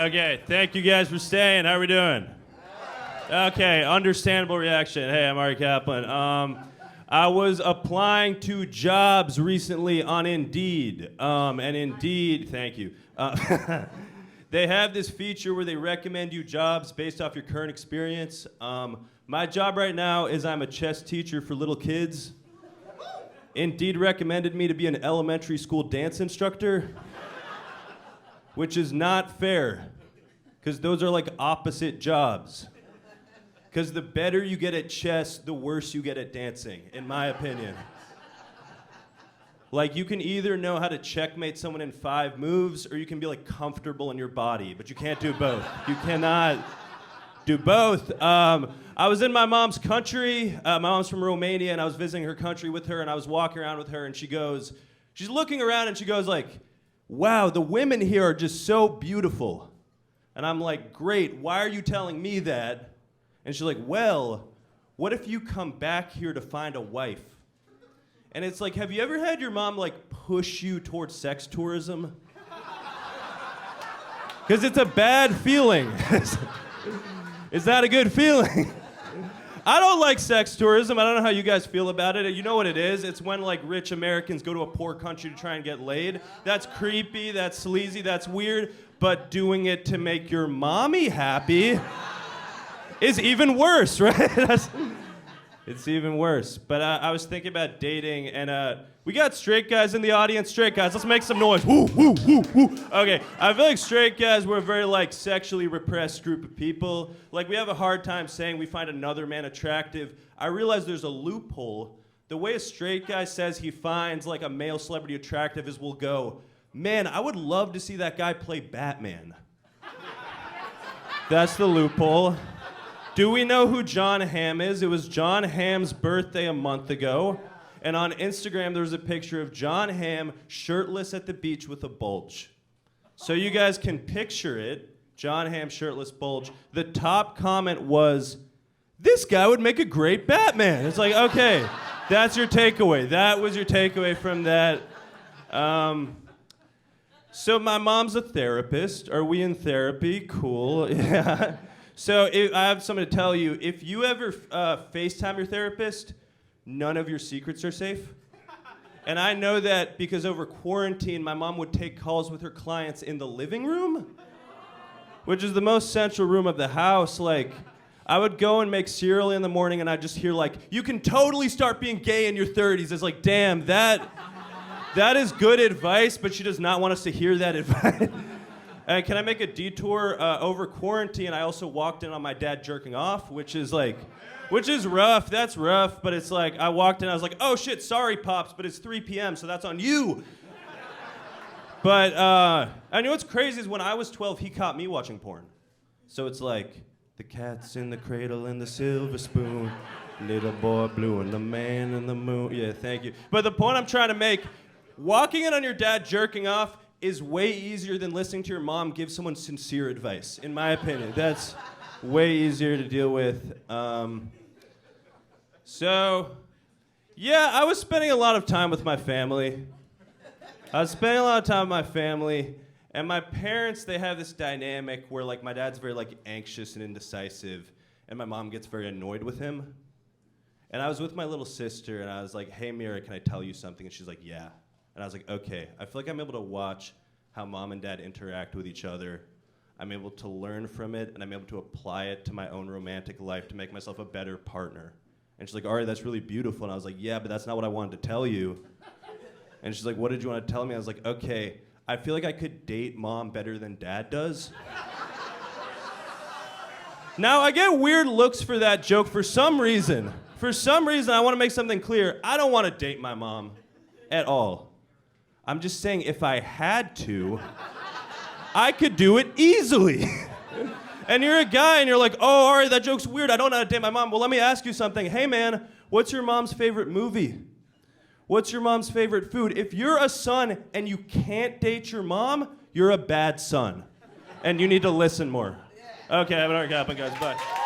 Okay. Thank you guys for staying. How are we doing? Okay, understandable reaction. Hey, I'm Ari Kaplan. I was applying to jobs recently on Indeed. And Indeed, thank you. They have this feature where they recommend you jobs based off your current experience. My job right now is I'm a chess teacher for little kids. Indeed recommended me to be an elementary school dance instructor, which is not fair, because those are like opposite jobs. Because the better you get at chess, the worse you get at dancing, in my opinion. Like, you can either know how to checkmate someone in 5 moves, or you can be like comfortable in your body, but you can't do both. You cannot do both. I was in my mom's country. My mom's from Romania, and I was visiting her country with her, and I was walking around with her, and she's looking around, and she goes like, wow, the women here are just so beautiful. And I'm like, great, why are you telling me that? And she's like, well, what if you come back here to find a wife? And it's like, have you ever had your mom like push you towards sex tourism? Because it's a bad feeling. It's not a good feeling. I don't like sex tourism. I don't know how you guys feel about it. You know what it is? It's when like rich Americans go to a poor country to try and get laid. That's creepy, that's sleazy, that's weird. But doing it to make your mommy happy is even worse, right? It's even worse. But I was thinking about dating, and we got straight guys in the audience. Straight guys, let's make some noise. Woo, woo, woo, woo. Okay, I feel like straight guys, we're a very like sexually repressed group of people. Like, we have a hard time saying we find another man attractive. I realize there's a loophole. The way a straight guy says he finds like a male celebrity attractive is we'll go, man, I would love to see that guy play Batman. That's the loophole. Do we know who John Hamm is? It was John Hamm's birthday a month ago. And on Instagram, there was a picture of John Hamm shirtless at the beach with a bulge. So you guys can picture it. John Hamm shirtless bulge. The top comment was, this guy would make a great Batman. It's like, okay, that's your takeaway. That was your takeaway from that. So my mom's a therapist. Are we in therapy? Cool. Yeah. So I have something to tell you. If you ever FaceTime your therapist, none of your secrets are safe. And I know that because over quarantine, my mom would take calls with her clients in the living room, which is the most central room of the house. Like, I would go and make cereal in the morning, and I'd just hear like, you can totally start being gay in your 30s. It's like, damn, that is good advice, but she does not want us to hear that advice. Can I make a detour? Over quarantine, I also walked in on my dad jerking off, which is rough. That's rough, but it's like, I walked in, I was like, oh shit, sorry, Pops, but it's 3 p.m., so that's on you. But I know what's crazy is when I was 12, he caught me watching porn. So it's like, the cat's in the cradle and the silver spoon, little boy blue and the man in the moon. Yeah, thank you. But the point I'm trying to make, walking in on your dad jerking off is way easier than listening to your mom give someone sincere advice, in my opinion. That's way easier to deal with. So, yeah, I was spending a lot of time with my family. And my parents, they have this dynamic where, like, my dad's very, like, anxious and indecisive, and my mom gets very annoyed with him. And I was with my little sister, and I was like, hey, Mira, can I tell you something? And she's like, yeah. And I was like, okay, I feel like I'm able to watch how mom and dad interact with each other. I'm able to learn from it, and I'm able to apply it to my own romantic life to make myself a better partner. And she's like, Ari, that's really beautiful. And I was like, yeah, but that's not what I wanted to tell you. And she's like, what did you want to tell me? I was like, okay, I feel like I could date mom better than dad does. Now, I get weird looks for that joke for some reason. For some reason, I want to make something clear. I don't want to date my mom at all. I'm just saying, if I had to, I could do it easily. And you're a guy, and you're like, oh, Ari, that joke's weird. I don't know how to date my mom. Well, let me ask you something. Hey, man, what's your mom's favorite movie? What's your mom's favorite food? If you're a son and you can't date your mom, you're a bad son. And you need to listen more. Okay, I'm Ari Kaplan, guys. Bye.